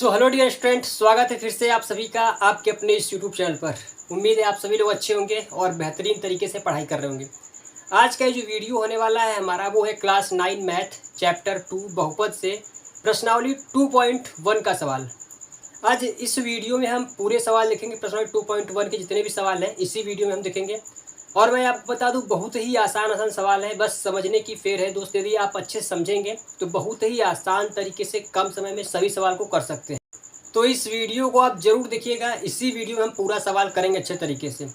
Hello dear student, स्वागत है फिर से आप सभी का आपके अपने इस यूट्यूब चैनल पर। उम्मीद है आप सभी लोग अच्छे होंगे और बेहतरीन तरीके से पढ़ाई कर रहे होंगे। आज का जो वीडियो होने वाला है हमारा वो है क्लास 9 मैथ चैप्टर 2 बहुपद से प्रश्नावली 2.1 का सवाल। आज इस वीडियो में हम पूरे सवाल देखेंगे। प्रश्नावली 2.1 के जितने भी सवाल हैं इसी वीडियो में हम देखेंगे। और मैं आपको बता दूं, बहुत ही आसान सवाल है, बस समझने की फेर है दोस्त। यदि आप अच्छे से समझेंगे तो बहुत ही आसान तरीके से कम समय में सभी सवाल को कर सकते हैं। तो इस वीडियो को आप जरूर देखिएगा। इसी वीडियो में हम पूरा सवाल करेंगे अच्छे तरीके से।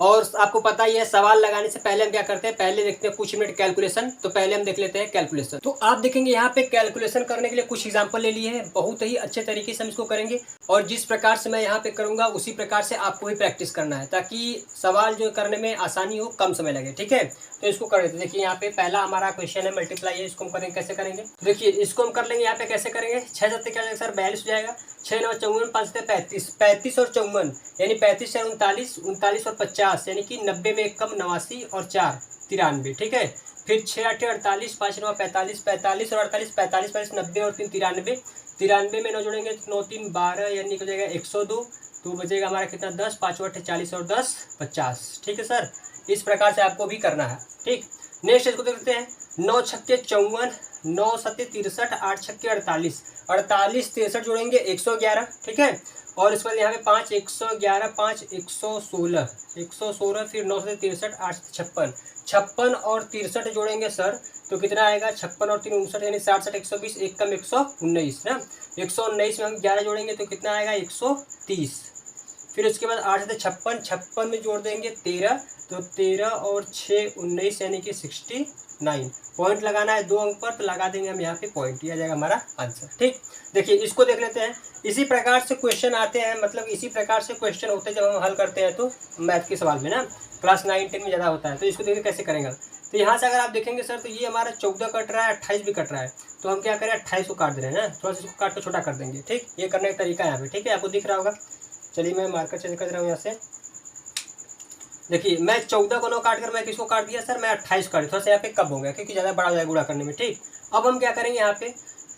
और आपको पता ही है, सवाल लगाने से पहले हम क्या करते हैं, पहले देखते हैं कुछ मिनट कैलकुलेशन। तो पहले हम देख लेते हैं कैलकुलेशन। तो आप देखेंगे यहाँ पे कैलकुलेशन करने के लिए कुछ एग्जांपल ले लिए हैं। बहुत ही अच्छे तरीके से हम इसको करेंगे और जिस प्रकार से मैं यहाँ पे करूँगा उसी प्रकार से आपको भी प्रैक्टिस करना है, ताकि सवाल जो करने में आसानी हो, कम समय लगे। ठीक है, तो इसको कर लेते हैं। देखिए यहाँ पे पहला हमारा क्वेश्चन है मल्टीप्लाई है। इसको हम करेंगे, कैसे करेंगे देखिए। इसको हम कर लेंगे यहाँ पे, कैसे करेंगे। 6 7 क्या हो जाएगा सर, 42 हो जाएगा। 6 9 54, 5 7 35, 35 और 54 यानी 35 4 39, 39 और 50 यानी कि 90 में 1 कम 89 और 4 93। ठीक है, फिर 6 8 48, 5 9 45, 45 और 48, 45 45 90 और 3 93। 93 में 9 जोड़ेंगे तो 9 3 12 यानी हो जाएगा 102। तो बचेगा हमारा कितना, 10, 5 8 40 और 10 50। ठीक है सर, इस प्रकार से आपको भी करना है। ठीक, नेक्स्ट इसको देखते हैं। 9 छक्के 54, 9 सत्ते 63, 8 छक्के 48, 48 63 जोड़ेंगे 111। ठीक है, और इसके बाद यहाँ पे 5 111, 5 116, 116, फिर 9 से 63, 8 से 56, 56 और 63 जोड़ेंगे सर तो कितना आएगा, 56 और 3 59 यानी 60 60 120, 1 कम 119 ना। 119 में हम 11 जोड़ेंगे तो कितना आएगा, 130। फिर उसके बाद 8 से 56, 56 में जोड़ देंगे 13 तो 13 और 6 19 यानी कि 69। पॉइंट लगाना है 2 अंक पर, तो लगा देंगे हम यहाँ पे पॉइंट, यह आ जाएगा हमारा आंसर। ठीक, देखिए इसको देख लेते हैं। इसी प्रकार से क्वेश्चन आते हैं, मतलब इसी प्रकार से क्वेश्चन होते हैं जब हम हल करते हैं तो मैथ के सवाल में ना, क्लास 9 10 में ज़्यादा होता है। तो इसको देखिए कैसे करेंगे। तो यहाँ से अगर आप देखेंगे सर तो ये हमारा 14 कट रहा है, 28 भी कट रहा है। तो हम क्या करें, 28 को काट दे रहे हैं ना, थोड़ा सा इसको काट कर छोटा कर देंगे। ठीक, ये करने का तरीका है यहाँ पे। ठीक है, आपको दिख रहा होगा। चलिए मैं मार्कर चेंज कर रहा हूँ यहाँ से। देखिए मैं 14 को 9 काट कर मैं किसको काट दिया सर, मैं 28 काट दिया। थोड़ा सा यहाँ पे कम हो गया क्योंकि ज़्यादा बड़ा हो जाएगा गुणा करने में। ठीक, अब हम क्या करेंगे, यहाँ पे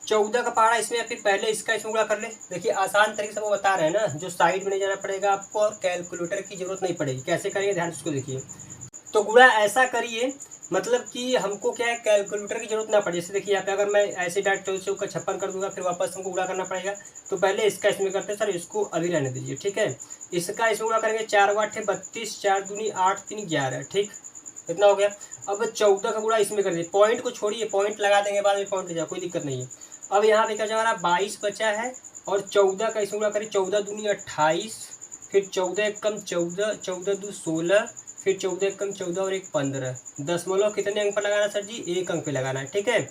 14 का पहाड़ा इसमें या फिर पहले इसका इसमें गुणा कर ले। देखिए आसान तरीके से वो बता रहे हैं ना, जो साइड में नहीं जाना पड़ेगा आपको और कैलकुलेटर की जरूरत नहीं पड़ेगी। कैसे करिए, ध्यान से इसको देखिए। तो गुणा ऐसा करिए, मतलब कि हमको क्या है, कैलकुलेटर की जरूरत ना पड़े। जैसे देखिए यहाँ पे अगर मैं ऐसे डायरेक्ट 14 से ऊपर 56 कर दूंगा, फिर वापस हमको गुणा करना पड़ेगा। तो पहले इसका इसमें करते हैं सर, इसको अभी रहने दीजिए। ठीक है, इसका इसमें गुणा करेंगे, 4 8 32, 4 दूनी 8 3 11। ठीक, इतना हो गया। अब 14 का गुणा इसमें कर दीजिए। पॉइंट को छोड़िए, पॉइंट लगा देंगे बाद में, पॉइंट ले जाओ, कोई दिक्कत नहीं है। अब यहाँ पे क्या हमारा 22 बचा है और 14 का इसमें गुणा करिए, 14 दूनी 28, फिर 14 एक कम 14, 14 दो 16, फिर 14 एक कम 14 और 1 15। दशमलव कितने अंक पर लगाना सर जी, 1 अंक पे लगाना है। ठीक है,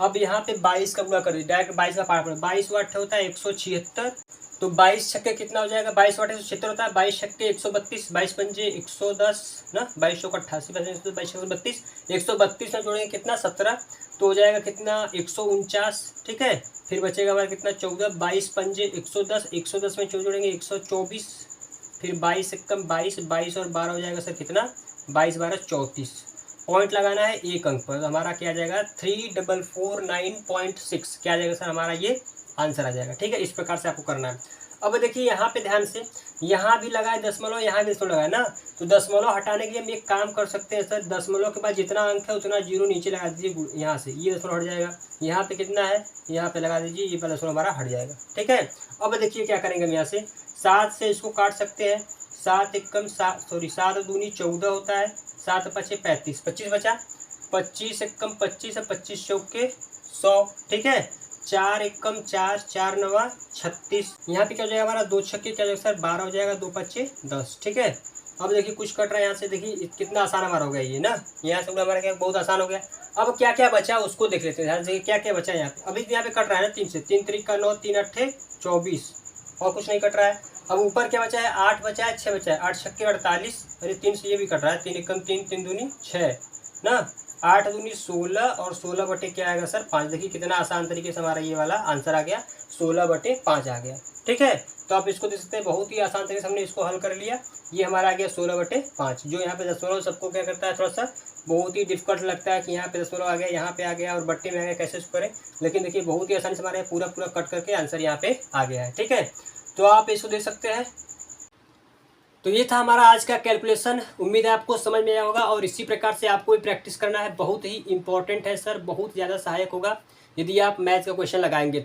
अब यहाँ पे 22 का गुणा कर दीजिए, डायरेक्ट 22 का पार्ट पड़ा। 22 वाट होता है 176, तो 22 छक्के कितना हो जाएगा, 22 वाट 176 होता है। 22 छक्के 132, 22 पंजे 110 ना, 22 चौक 88, 22 132, 132 में जोड़ेंगे कितना, 17, तो हो जाएगा कितना, 149। ठीक है, फिर बचेगा हमारा कितना, 14, 22 पंजे 110, 110 में जोड़ेंगे 124, फिर 22 एक कम 22, 22 और 12 हो जाएगा सर कितना, 22 12 34। पॉइंट लगाना है 1 अंक पर, हमारा क्या आ जाएगा 3449.6 क्या आ जाएगा सर, हमारा ये आंसर आ जाएगा। ठीक है, इस प्रकार से आपको करना है। अब देखिए यहाँ पे ध्यान से, यहाँ भी लगाए दशमलव, यहाँ भी दशमलव लगाए ना, तो दशमलव हटाने के लिए हम एक काम कर सकते हैं सर, दशमलव के बाद जितना अंक है उतना जीरो नीचे लगा दीजिए। यहाँ से ये दशमलव हट जाएगा, यहाँ पे कितना है यहाँ पे लगा दीजिए, ये वाला दशमलव हमारा हट जाएगा। ठीक है, अब देखिए क्या करेंगे हम यहाँ से, 7 से इसको काट सकते हैं। 7 एक कम 7 दूनी 14 होता है, 7 5 35, 25 बचा। 25 एक कम 25 है, 25 चौके 100। ठीक है, 4 एक कम 4, 4 9 36। यहाँ पे क्या हो जाएगा हमारा, 2 छक्के क्या हो जाएगा सर, 12 हो जाएगा, 2 5 10। ठीक है, अब देखिए कुछ कट रहा है यहाँ से, देखिए कितना आसान हमारा हो गया ये ना, यहाँ से हमारा क्या बहुत आसान हो गया। अब क्या क्या बचा उसको देख लेते हैं, ध्यान से क्या क्या बचा यहाँ पे। अभी यहाँ पे कट रहा है ना 3 से, 3 3 का 9, 3 8 24 और कुछ नहीं कट रहा है। अब ऊपर क्या बचा है, 8 बचा है, 6 बचा है, 8 छक्के 48, अरे 3 से ये भी कट रहा है, 3 एक कम 3, 3 दूनी 6 ना, 8 दूनी 16 और 16 बटे क्या आएगा सर 5। देखिए कितना आसान तरीके से हमारा ये वाला आंसर आ गया, 16 बटे 5 आ गया। ठीक है, तो आप इसको देख सकते हैं, बहुत ही आसान तरीके से हमने इसको हल कर लिया। ये हमारा आ गया 16 बटे 5। जो यहाँ पे दशमलव सबको क्या करता है, थोड़ा सा बहुत ही डिफिकल्ट लगता है कि यहाँ पे दशमलव आ गया, यहाँ पे आ गया और बट्टे में आ गया, कैसे उसको करें। लेकिन देखिए बहुत ही आसानी से हमारे पूरा पूरा कट करके आंसर यहाँ पे आ गया है। ठीक है, तो आप इसको देख सकते हैं। तो ये था हमारा आज का कैलकुलेशन। उम्मीद है आपको समझ में आया होगा और इसी प्रकार से आपको भी प्रैक्टिस करना है। बहुत ही इंपॉर्टेंट है सर, बहुत ज़्यादा सहायक होगा यदि आप मैथ का क्वेश्चन लगाएंगे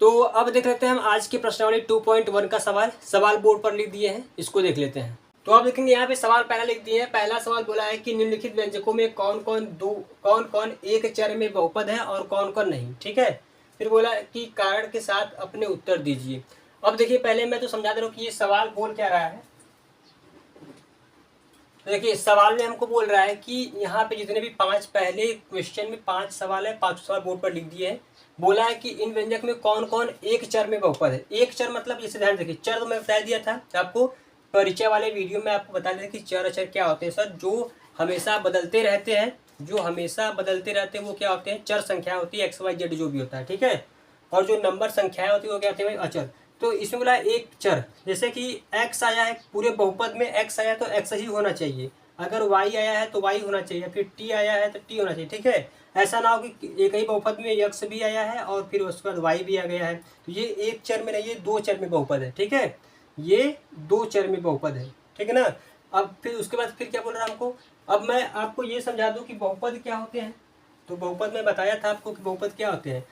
तो अब देख लेते हैं हम आज की प्रश्नावली 2.1 का सवाल बोर्ड पर लिख दिए हैं, इसको देख लेते हैं। तो आप देखेंगे यहाँ पे सवाल पहला लिख दिए हैं। पहला सवाल बोला है कि निम्नलिखित व्यंजकों में कौन कौन एक चर में बहुपद है और कौन कौन नहीं। ठीक है, फिर बोला कि कारण के साथ अपने उत्तर दीजिए। अब देखिए पहले मैं तो समझा दे रहा हूँ कि ये सवाल बोल क्या रहा है। तो देखिए सवाल में हमको बोल रहा है कि यहाँ पे जितने भी 5 पहले क्वेश्चन में 5 सवाल है, 5 सवाल बोर्ड पर लिख दिए हैं। बोला है कि इन व्यंजक में कौन कौन एक चर में बहुपद है। एक चर मतलब इसे ध्यान रखिए, चर तो मैं बता दिया था आपको परिचय वाले वीडियो में, आपको बता दिया कि चर अचर क्या होते हैं सर। जो हमेशा बदलते रहते हैं, वो क्या होते हैं, चर संख्या होती है, एक्स वाई जेड जो भी होता है। ठीक है, और जो नंबर संख्याएं होती है वो क्या होती है, अचर। तो इसमें बोला एक चर, जैसे कि x आया है, पूरे बहुपद में x आया तो x ही होना चाहिए। अगर y आया है तो y होना चाहिए, फिर t आया है तो t होना चाहिए। ठीक है, ऐसा ना हो कि एक ही बहुपद में x भी आया है और फिर उसके बाद y भी आ गया है। तो ये एक चर में नहीं, ये 2 चर में बहुपद है। ठीक है, ये 2 चर में बहुपद है। ठीक है ना। अब फिर उसके बाद फिर क्या बोल रहा है हमको, अब मैं आपको ये समझा दूं कि बहुपद क्या होते हैं। तो बहुपद में बताया था आपको कि बहुपद क्या होते हैं।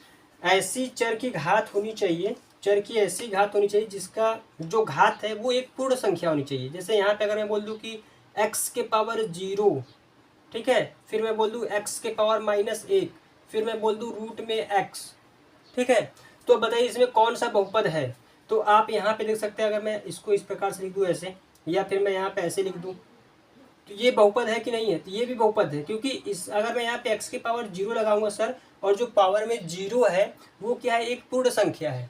ऐसी चर की घात होनी चाहिए, चर की ऐसी घात होनी चाहिए जिसका जो घात है वो एक पूर्ण संख्या होनी चाहिए। जैसे यहाँ पे अगर मैं बोल दूँ कि x के पावर 0, ठीक है, फिर मैं बोल दूँ x के पावर -1, फिर मैं बोल दूँ रूट में x। ठीक है, तो बताइए इसमें कौन सा बहुपद है। तो आप यहाँ पे देख सकते हैं, अगर मैं इसको इस प्रकार से लिख दूँ ऐसे, या फिर मैं यहाँ पे ऐसे लिख दूँ, तो ये बहुपद है कि नहीं है। तो ये भी बहुपद है, क्योंकि इस अगर मैं यहाँ पे x के पावर 0 लगाऊंगा सर, और जो पावर में 0 है वो क्या है, एक पूर्ण संख्या है।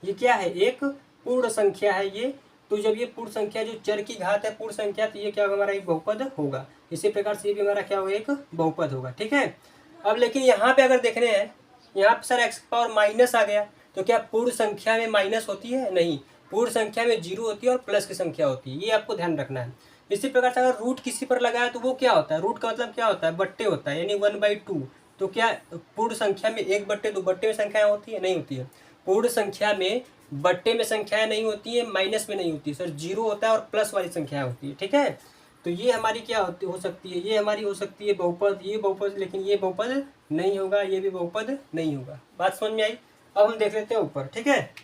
ये क्या है, एक पूर्ण संख्या है ये। तो जब ये पूर्ण संख्या जो चर की घात है पूर्ण संख्या, तो ये क्या होगा, हमारा एक बहुपद होगा। इसी प्रकार से ये भी हमारा क्या होगा, एक बहुपद होगा। ठीक है, अब लेकिन यहाँ पे अगर देखने हैं, यहाँ पे सर x पावर माइनस आ गया, तो क्या पूर्ण संख्या में माइनस होती है, नहीं, पूर्ण संख्या में 0 होती है और प्लस की संख्या होती है, ये आपको ध्यान रखना है। इसी प्रकार से अगर रूट किसी पर लगाया तो वो क्या होता है, रूट का मतलब क्या होता है, बट्टे होता है, यानी 1/2। तो क्या पूर्ण संख्या में 1/2 बट्टे में संख्याएं होती है, नहीं होती है। पूर्ण संख्या में बट्टे में संख्याएं नहीं होती है, माइनस में नहीं होती सर, 0 होता है और प्लस वाली संख्या होती है। ठीक है, तो ये हमारी क्या हो सकती है, ये हमारी हो सकती है बहुपद, ये बहुपद, लेकिन ये बहुपद नहीं होगा, ये भी बहुपद नहीं होगा। बात समझ में आई। अब हम देख लेते हैं ऊपर। ठीक है,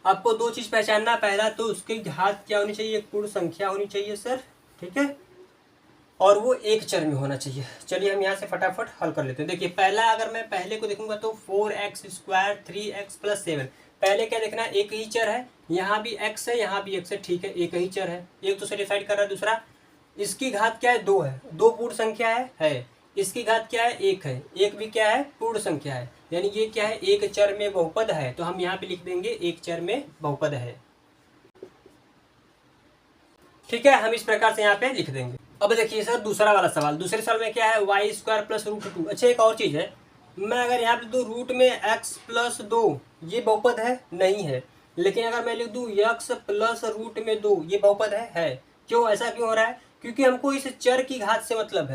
आपको 2 चीज पहचानना, पहला तो उसकी घात क्या होनी चाहिए, एक पूर्ण संख्या होनी चाहिए सर। ठीक है, और वो एक चर में होना चाहिए। चलिए हम यहाँ से फटाफट हल कर लेते हैं। देखिए पहला अगर मैं पहले को देखूंगा तो 4x² 3x + 7। पहले क्या देखना, एक ही चर है, यहाँ भी x है, यहाँ भी x है। ठीक है, एक ही चर है, एक तो सेटिस्फाइड कर रहा है। दूसरा, इसकी घात क्या है, 2 है, 2 पूर्ण संख्या है। इसकी घात क्या है, 1 है, 1 भी क्या है, पूर्ण संख्या है, यानी ये क्या है, एक चर में बहुपद है। तो हम यहाँ पे लिख देंगे एक चर में बहुपद है। ठीक है, हम इस प्रकार से यहाँ पे लिख देंगे। अब देखिए सर दूसरा वाला सवाल, दूसरे सवाल में क्या है, y² + √2। अच्छा एक और चीज़ है, मैं अगर यहाँ पे लिख दूँ रूट में x + 2, ये बहुपद है, नहीं है। लेकिन अगर मैं लिख दूँ x + √2, ये बहुपद है। क्यों, ऐसा क्यों हो रहा है, क्योंकि हमको इस चर की घात से मतलब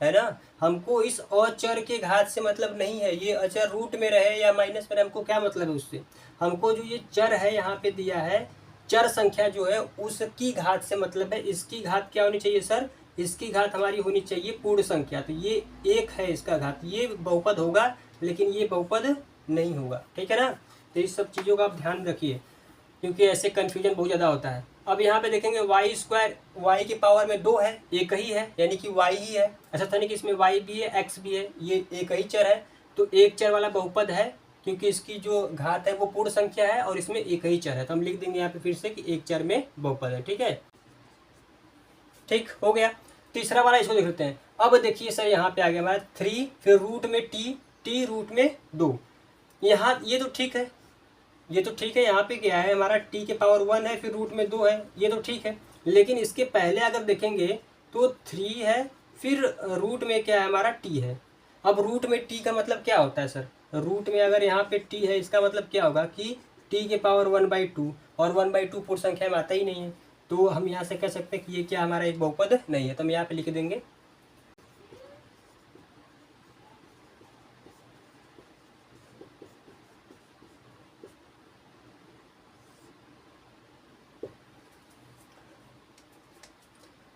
है ना, हमको इस अचर के घात से मतलब नहीं है। ये अचर रूट में रहे या माइनस में रहे, हमको क्या मतलब है उससे, हमको जो ये चर है यहाँ पे दिया है, चर संख्या जो है उसकी घात से मतलब है। इसकी घात क्या होनी चाहिए सर, इसकी घात हमारी होनी चाहिए पूर्ण संख्या। तो ये 1 है इसका घात, ये बहुपद होगा, लेकिन ये बहुपद नहीं होगा। ठीक है ना, तो इस सब चीज़ों का आप ध्यान रखिए, क्योंकि ऐसे कन्फ्यूजन बहुत ज़्यादा होता है। अब यहाँ पे देखेंगे y², y की पावर में 2 है, एक ही है, यानी कि y ही है। ऐसा था नहीं कि इसमें y भी है x भी है, ये एक ही चर है। तो एक चर वाला बहुपद है, क्योंकि इसकी जो घात है वो पूर्ण संख्या है और इसमें एक ही चर है। तो हम लिख देंगे यहाँ पे फिर से कि एक चर में बहुपद है। ठीक है, ठीक हो गया। तीसरा वाला इसको देख लेते हैं। अब देखिए सर यहाँ पे आ गया हमारा 3, फिर रूट में t रूट में 2। यहाँ ये तो ठीक है, ये तो ठीक है। यहाँ पे क्या है, हमारा t के पावर 1 है, फिर रूट में 2 है, ये तो ठीक है। लेकिन इसके पहले अगर देखेंगे तो 3 है, फिर रूट में क्या है, हमारा t है। अब रूट में t का मतलब क्या होता है सर, रूट में अगर यहाँ पे t है, इसका मतलब क्या होगा कि t के पावर 1/2, और 1/2 पूर्ण संख्या में आता ही नहीं है। तो हम यहाँ से कह सकते हैं कि ये क्या हमारा एक बहुपद नहीं है। तो हम यहाँ पे लिख देंगे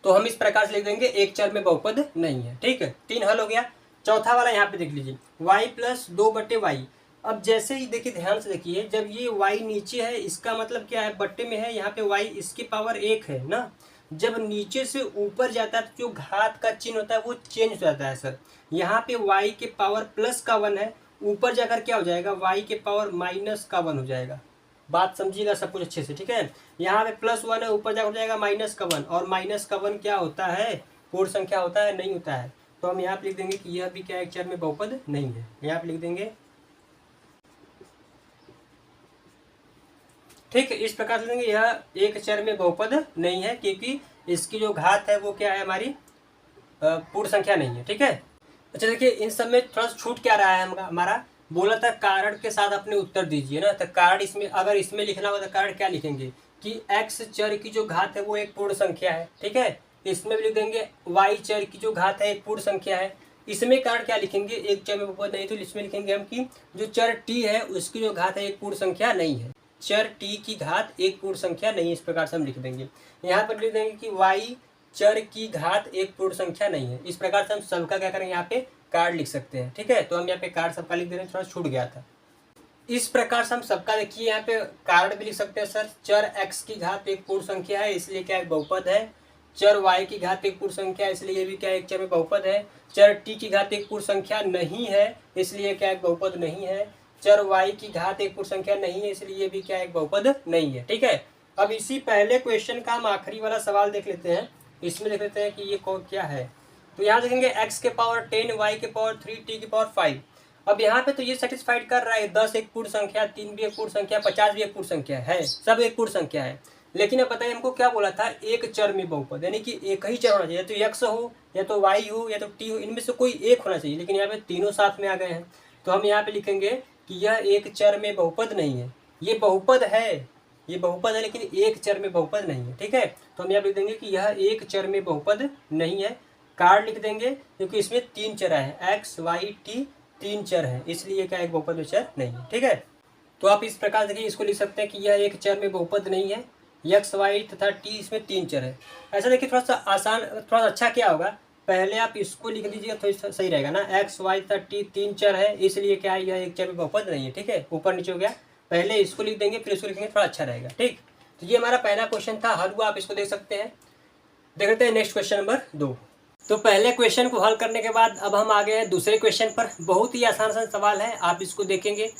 तो हम इस प्रकार से लिख देंगे एक चर में बहुपद नहीं है। ठीक है, 3 हल हो गया। चौथा वाला यहाँ पे देख लीजिए, y प्लस 2/y। अब जैसे ही देखिए, ध्यान से देखिए, जब ये y नीचे है इसका मतलब क्या है, बट्टे में है, यहाँ पे y इसकी पावर 1 है ना। जब नीचे से ऊपर जाता है तो जो घात का चिन्ह होता है वो चेंज हो जाता है सर। यहाँ पे y के पावर प्लस का 1 है, ऊपर जाकर क्या हो जाएगा, y के पावर माइनस का 1 हो जाएगा। बात समझिएगा सब कुछ अच्छे से। ठीक है, यहाँ पे +1 है, ऊपर जाकर हो जाएगा -1, और -1 क्या होता है, पूर्ण संख्या होता है, नहीं होता है। तो हम यहाँ पे लिख देंगे कि यह भी क्या एक चर में बहुपद नहीं है। यहाँ पे लिख देंगे। ठीक है, इस प्रकार से लेंगे यह एक चर में बहुपद नहीं है, क्योंकि इसकी जो घात है वो क्या है, हमारी पूर्ण संख्या नहीं है। ठीक है, अच्छा देखिए, इन सब में थोड़ा सा छूट क्या रहा है हमारा, बोला था कारण के साथ अपने उत्तर दीजिए ना। तो कारण इसमें, अगर इसमें लिखना हो तो कारण क्या लिखेंगे कि x चर की जो घात है वो एक पूर्ण संख्या है। ठीक है, इसमें भी लिख देंगे y चर की जो घात है एक पूर्ण संख्या है। इसमें कारण क्या लिखेंगे, एक चर में बहुपद नहीं, तो इसमें लिखेंगे हम कि जो चर t है उसकी जो घात है एक पूर्ण संख्या नहीं है। चर t की घात एक पूर्ण संख्या नहीं है, इस प्रकार से हम लिख देंगे। यहाँ पर लिख देंगे कि y चर की घात एक पूर्ण संख्या नहीं है। इस प्रकार से हम सबका क्या करेंगे, यहाँ पे कार्ड लिख सकते हैं। ठीक है, तो हम यहाँ पे कार्ड सबका लिख दे रहे हैं, थोड़ा छूट गया था। इस प्रकार से हम सबका देखिए यहाँ पे कार्ड भी लिख सकते हैं सर। चर x की घात एक पूर्ण संख्या है, इसलिए क्या एक बहुपद है। चर y की घात एक पूर्ण संख्या है, इसलिए ये भी क्या एक चर में बहुपद है। चर t की घात एक पूर्ण संख्या नहीं है, इसलिए क्या एक बहुपद नहीं है। चर y की घात एक पूर्ण संख्या नहीं है, इसलिए ये भी क्या एक बहुपद नहीं है। ठीक है, अब इसी पहले क्वेश्चन का हम आखिरी वाला सवाल देख लेते हैं। इसमें देख लेते हैं कि ये क्या है। तो यहाँ देखेंगे x के पावर 10, y के पावर 3, t के पावर 5। अब यहाँ पे तो ये सेटिस्फाइड कर रहा है, 10 एक पूर्ण संख्या, 3 भी एक पूर्ण संख्या, 50 भी एक पूर्ण संख्या है, सब एक पूर्ण संख्या है। लेकिन अब बताइए हमको क्या बोला था, एक चर में बहुपद, यानी कि एक ही चर होना चाहिए, या तो x हो, या तो y हो, या तो t हो, इनमें से कोई एक होना चाहिए। लेकिन यहाँ पे तीनों साथ में आ गए हैं, तो हम यहाँ पे लिखेंगे कि यह एक चर में बहुपद नहीं है। ये बहुपद है, ये बहुपद है, लेकिन एक चर में बहुपद नहीं है। ठीक है, तो हम यहाँ लिख देंगे कि यह एक चर में बहुपद नहीं है। कार्ड लिख देंगे, क्योंकि इसमें 3 चर है, x y t 3 चर है, इसलिए क्या एक बहुपद में चर नहीं है। ठीक है, तो आप इस प्रकार देखिए, इसको लिख सकते हैं कि यह एक चर में बहुपद नहीं है। x y तथा t इसमें 3 चर है। ऐसा देखिए, थोड़ा सा आसान, थोड़ा सा अच्छा क्या होगा, पहले आप इसको लिख लीजिएगा तो सही रहेगा ना। x y तथा t 3 चर है, इसलिए क्या है, यह एक चर में बहुपद नहीं है। ठीक है, ऊपर नीचे हो गया, पहले इसको लिख देंगे फिर इसको लिखेंगे, थोड़ा अच्छा रहेगा। ठीक, तो ये हमारा पहला क्वेश्चन था, हल हुआ, आप इसको देख सकते हैं। देख लेते हैं नेक्स्ट क्वेश्चन नंबर 2। तो पहले क्वेश्चन को हल करने के बाद अब हम आ गए हैं दूसरे क्वेश्चन पर। बहुत ही आसान सा सवाल है, आप इसको देखेंगे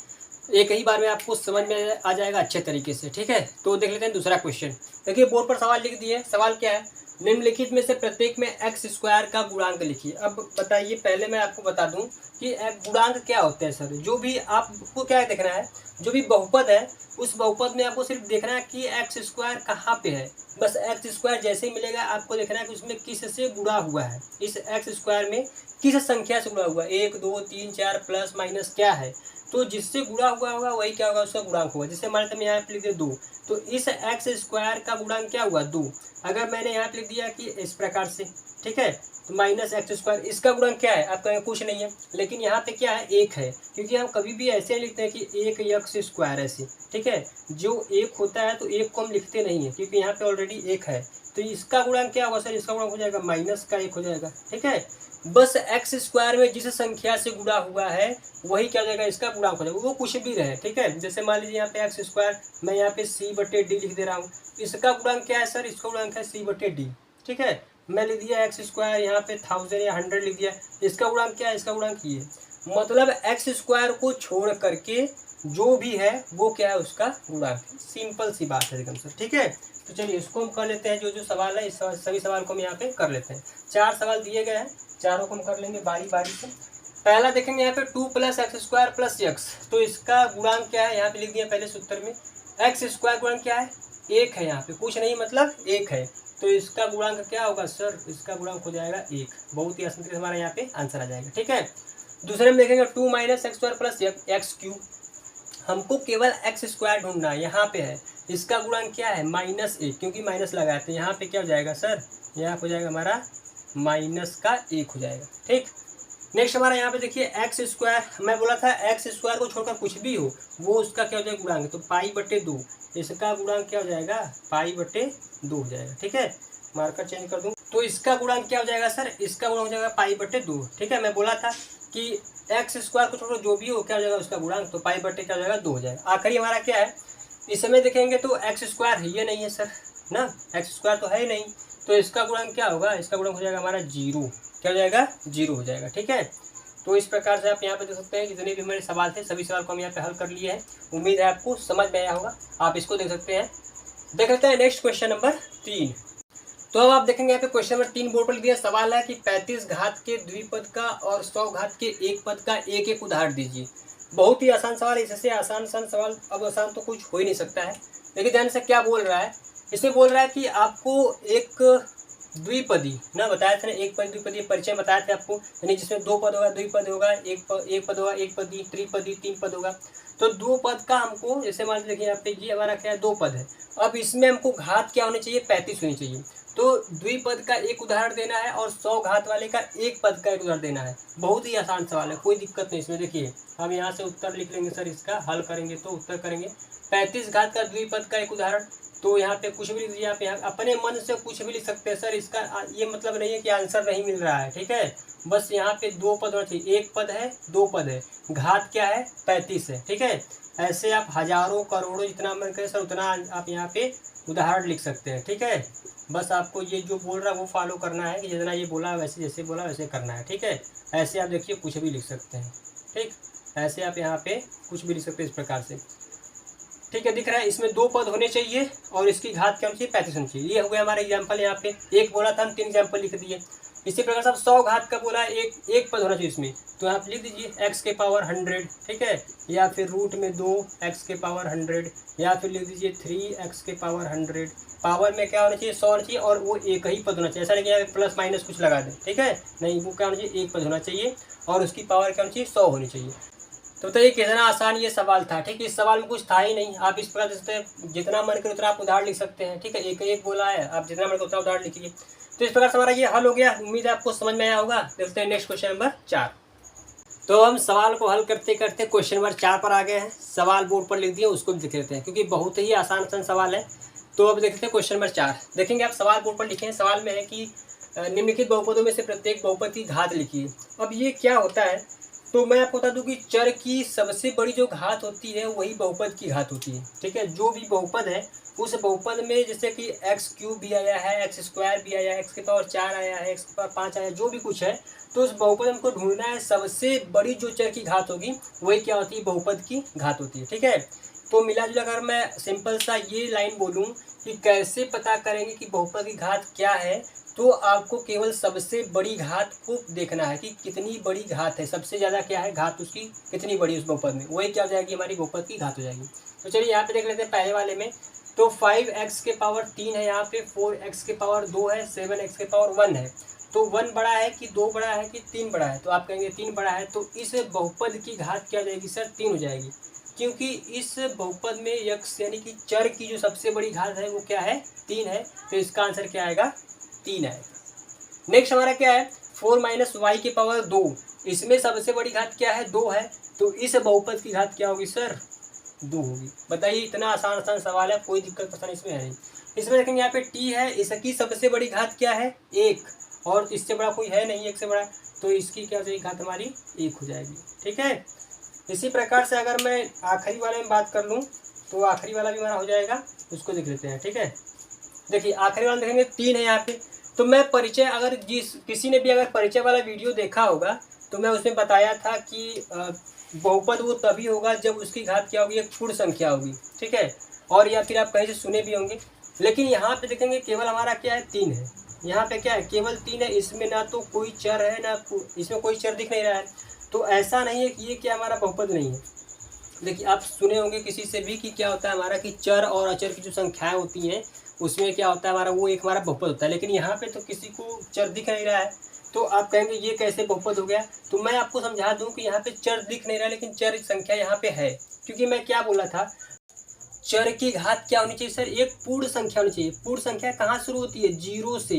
एक ही बार में आपको समझ में आ जाएगा अच्छे तरीके से। ठीक है, तो देख लेते हैं दूसरा क्वेश्चन। देखिए बोर्ड पर सवाल लिख दिए। सवाल क्या है, निम्नलिखित में से प्रत्येक में x स्क्वायर का गुणांक लिखिए। अब बताइए, पहले मैं आपको बता दूं कि गुणांक क्या होता है सर। जो भी आपको क्या देखना है, जो भी बहुपद है उस बहुपद में आपको सिर्फ देखना है कि x स्क्वायर कहाँ पे है। बस x स्क्वायर जैसे ही मिलेगा आपको देखना है कि उसमें किस से गुणा हुआ है, इस x स्क्वायर में किस संख्या से गुणा हुआ है, 1 2 3 4 प्लस माइनस क्या है, तो जिससे गुणा हुआ होगा वही क्या होगा, उसका गुणांक होगा। जैसे हमारे तब यहाँ पे लिख दिया 2, तो इस x स्क्वायर का गुणांक क्या हुआ 2। अगर मैंने यहाँ पे लिख दिया कि इस प्रकार से, ठीक है, तो माइनस एक्स स्क्वायर, इसका गुणांक क्या है, आप कहेंगे कुछ नहीं है, लेकिन यहाँ पे क्या है, 1 है। क्योंकि हम कभी भी ऐसे लिखते हैं कि 1 एक्स स्क्वायर ऐसे, ठीक है, जो 1 होता है तो 1 को हम लिखते नहीं है, क्योंकि यहाँ पे ऑलरेडी 1 है। तो इसका गुणांक क्या होगा सर, इसका गुणांक हो जाएगा माइनस का 1 हो जाएगा। ठीक है, बस एक्स स्क्वायर में जिस संख्या से गुणा हुआ है वही क्या हो जाएगा, इसका गुणांक हो जाएगा, वो कुछ भी रहे। ठीक है, जैसे मान लीजिए यहाँ पे एक्स स्क्वायर, मैं यहाँ पे c/d लिख दे रहा हूँ, इसका गुणांक क्या है सर, इसका गुणांक है c/d। ठीक है, मैं लिख दिया एक्स स्क्वायर, यहाँ पे 1000 या 100 लिख दिया, इसका गुणांक क्या है, इसका गुणांक ये। मतलब एक्स स्क्वायर को छोड़ करके जो भी है वो क्या है, उसका गुणांक। सिंपल सी बात है एकदम सर। ठीक है, तो चलिए इसको हम कर लेते हैं। जो जो सवाल है इस सभी सवाल को हम यहाँ पे कर लेते हैं। 4 सवाल दिए गए हैं, चारों को हम कर लेंगे बारी बारी से। पहला देखेंगे यहाँ पे 2 + x² + x, तो इसका गुणांक क्या है, यहाँ पे लिख दिया पहले सूत्र में। एक्स स्क्वायर गुणांक क्या है, 1 है, यहाँ पे कुछ नहीं मतलब 1 है, तो इसका गुणांक क्या होगा सर, इसका गुणांक हो जाएगा 1। बहुत ही आसान तरीके से हमारा यहाँ पे आंसर आ जाएगा। ठीक है, दूसरे में देखेंगे 2 - x² + x³, हमको केवल एक्स स्क्वायर ढूंढना है, यहाँ पे है, इसका गुणांक क्या है, -1, क्योंकि माइनस लगाते हैं, यहाँ पे क्या हो जाएगा सर, यहाँ हो जाएगा हमारा -1 हो जाएगा। ठीक, नेक्स्ट हमारा यहाँ पे देखिए एक्स स्क्वायर, मैं बोला था एक्स स्क्वायर को छोड़कर कुछ भी हो वो उसका क्या हो जाएगा गुणांक, तो π/2, इसका गुणांक क्या हो जाएगा, π/2 हो जाएगा। ठीक है, मार्कर चेंज कर दूँ तो इसका गुणांक क्या हो जाएगा सर, इसका गुणांक हो जाएगा पाई/2। ठीक है, मैं बोला था कि एक्स स्क्वायर को छोड़ो जो भी हो क्या हो जाएगा उसका गुणांक, तो पाई/2 क्या हो जाएगा 2 हो जाएगा। आखिरी हमारा क्या है, इस समय देखेंगे तो एक्स स्क्वायर है ये नहीं है सर ना, एक्स स्क्वायर तो है ही नहीं, तो इसका गुणांक क्या होगा, इसका गुणांक हो जाएगा हमारा 0। क्या हो जाएगा, 0 हो जाएगा। ठीक है, तो इस प्रकार से आप यहाँ पे देख सकते हैं जितने भी हमारे सवाल थे सभी सवाल को हम यहाँ पे हल कर लिए हैं। उम्मीद है आपको समझ में आया होगा, आप इसको देख सकते हैं। देख लेते हैं नेक्स्ट क्वेश्चन नंबर 3। तो अब आप देखेंगे यहाँ पे क्वेश्चन नंबर 3 बोर्ड पर दिया सवाल है कि 35 घात के द्विपद का और 100 घात के एक पद का एक एक उदाहरण दीजिए। बहुत ही आसान सवाल है, इससे आसान सवाल अब आसान तो कुछ हो ही नहीं सकता है। लेकिन ध्यान से क्या बोल रहा है, इसमें बोल रहा है कि आपको एक द्विपदी ना बताया था ना, एक पद द्विपदी परिचय बताया था आपको, यानी जिसमें 2 पद होगा, द्विपद होगा, एक पद होगा, एक पदी, त्रिपदी, 3 पद होगा। तो 2 पद का हमको जैसे मान लीजिए यहाँ पे ये हमारा क्या है 2 पद है, अब इसमें हमको घात क्या होनी चाहिए, 35 होनी चाहिए। तो द्विपद का एक उदाहरण देना है और 100 घात वाले का एक पद का एक उदाहरण देना है। बहुत ही आसान सवाल है, कोई दिक्कत नहीं इसमें। देखिए हम यहाँ से उत्तर लिख लेंगे सर, इसका हल करेंगे तो उत्तर करेंगे 35 घात का द्विपद का एक उदाहरण। तो यहाँ पे कुछ भी लिख दीजिए, आप यहाँ अपने मन से कुछ भी लिख सकते हैं सर, इसका ये मतलब नहीं है कि आंसर नहीं मिल रहा है। ठीक है, बस यहाँ पे 2 पद होना चाहिए, एक पद है 2 पद है, घात क्या है 35 है। ठीक है, ऐसे आप हजारों करोड़ों जितना मन करे सर उतना आप यहाँ पे उदाहरण लिख सकते हैं। ठीक है, बस आपको ये जो बोल रहा है वो फॉलो करना है कि जितना ये बोला वैसे जैसे बोला वैसे करना है। ठीक है, ऐसे आप देखिए कुछ भी लिख सकते हैं। ठीक, ऐसे आप यहाँ पे कुछ भी लिख सकते हैं इस प्रकार से। ठीक है, दिख रहा है इसमें 2 पद होने चाहिए और इसकी घात क्या होनी चाहिए 35 होनी चाहिए। ये हो गया हमारा एग्जाम्पल, यहाँ पे एक बोला था हम 3 एग्जाम्पल लिख दिए। इसी प्रकार से 100 घात का बोला एक पद होना चाहिए इसमें, तो यहाँ पे लिख दीजिए x के पावर 100। ठीक है, या फिर रूट में 2 x के पावर 100, या फिर लिख दीजिए 3x के पावर 100। पावर में क्या होना चाहिए 100 होना चाहिए और वो एक ही पद होना चाहिए, ऐसा नहीं कि प्लस माइनस कुछ लगा दें। ठीक है, नहीं, वो क्या होना चाहिए एक पद होना चाहिए और उसकी पावर क्या होनी चाहिए 100 होनी चाहिए। तो बताइए कितना आसान ये सवाल था। ठीक है, इस सवाल में कुछ था ही नहीं, आप इस प्रकार से जितना मन करे उतना आप उदाहरण लिख सकते हैं। ठीक है, एक एक बोला है, आप जितना मन करे उतना उदाहरण लिखिए। तो इस प्रकार से हमारा ये हल हो गया, उम्मीद है आपको समझ में आया होगा। देखते हैं नेक्स्ट क्वेश्चन नंबर 4। तो हम सवाल को हल करते करते क्वेश्चन नंबर 4 पर आ गए हैं। सवाल बोर्ड पर लिख दिए, उसको भी देख लेते हैं क्योंकि बहुत ही आसान सवाल है। तो अब देखते हैं क्वेश्चन नंबर 4। देखेंगे आप सवाल बोर्ड पर लिखे हैं, सवाल में है कि निम्नलिखित बहुपदों में से प्रत्येक बहुपद की घात लिखिए। अब ये क्या होता है, तो मैं आपको बता दूं कि चर की सबसे बड़ी जो घात होती है वही बहुपद की घात होती है। ठीक है, जो भी बहुपद है उस बहुपद में जैसे कि x³ भी आया है, x² भी आया है, x के पावर 4 आया है, x के पावर 5 आया है, जो भी कुछ है, तो उस बहुपद में हमको ढूंढना है सबसे बड़ी जो चर की घात होगी वही क्या होती है, बहुपद की घात होती है। ठीक है, तो मिला जुला कर मैं सिंपल सा ये लाइन बोलूँ कि कैसे पता करेंगे कि बहुपद की घात क्या है, तो आपको केवल सबसे बड़ी घात को देखना है कि कितनी बड़ी घात है, सबसे ज़्यादा क्या है घात उसकी कितनी बड़ी उस बहुपद में, वही क्या हो जाएगी हमारी बहुपद की घात हो जाएगी। तो चलिए यहाँ पे देख लेते हैं पहले वाले में। तो 5x के पावर 3 है, यहाँ पे 4x के पावर 2 है, 7x के पावर 1 है। तो 1 बड़ा है कि 2 बड़ा है कि 3 बड़ा है, तो आप कहेंगे 3 बड़ा है। तो इस बहुपद की घात क्या हो जाएगी सर, 3 हो जाएगी, क्योंकि इस बहुपद में x यानी कि चर की जो सबसे बड़ी घात है वो क्या है 3 है। तो इसका आंसर क्या आएगा 3 आएगा। नेक्स्ट हमारा क्या है 4 - y के पावर 2, इसमें सबसे बड़ी घात क्या है 2 है, तो इस बहुपद की घात क्या होगी सर 2 होगी। बताइए इतना आसान सवाल है, कोई दिक्कत परेशानी इसमें है नहीं। इसमें देखेंगे यहाँ पे t है, इसकी सबसे बड़ी घात क्या है 1, और इससे बड़ा कोई है नहीं 1 से बड़ा, तो इसकी क्या हो जाएगी घात हमारी 1 हो जाएगी। ठीक है, इसी प्रकार से अगर मैं आखिरी वाले में बात कर लूँ तो आखिरी वाला भी हमारा हो जाएगा, उसको देख लेते हैं। ठीक है, देखिए आखिरी वाला देखेंगे 3 है यहाँ पे। तो मैं परिचय अगर किसी ने भी अगर परिचय वाला वीडियो देखा होगा तो मैं उसमें बताया था कि बहुपद वो तभी होगा जब उसकी घात क्या होगी, एक पूर्ण संख्या होगी। ठीक है, और या फिर आप कहीं से सुने भी होंगे। लेकिन यहाँ पे देखेंगे केवल हमारा क्या है 3 है, यहाँ पे क्या है केवल 3 है, इसमें ना तो कोई चर है ना इसमें कोई चर दिख नहीं रहा है। तो ऐसा नहीं है कि ये क्या हमारा बहुपद नहीं है। देखिए आप सुने होंगे किसी से भी कि क्या होता है हमारा कि चर और अचर की जो संख्याएं होती हैं उसमें क्या होता है हमारा वो एक हमारा बहुपद होता है। लेकिन यहाँ पे तो किसी को चर दिख नहीं रहा है, तो आप कहेंगे ये कैसे बहुपद हो गया। तो मैं आपको समझा दूं कि यहाँ पे चर दिख नहीं रहा लेकिन चर संख्या यहाँ पे है, क्योंकि मैं क्या बोला था चर की घात क्या होनी चाहिए सर, एक पूर्ण संख्या होनी चाहिए। पूर्ण संख्या कहाँ शुरू होती है 0 से।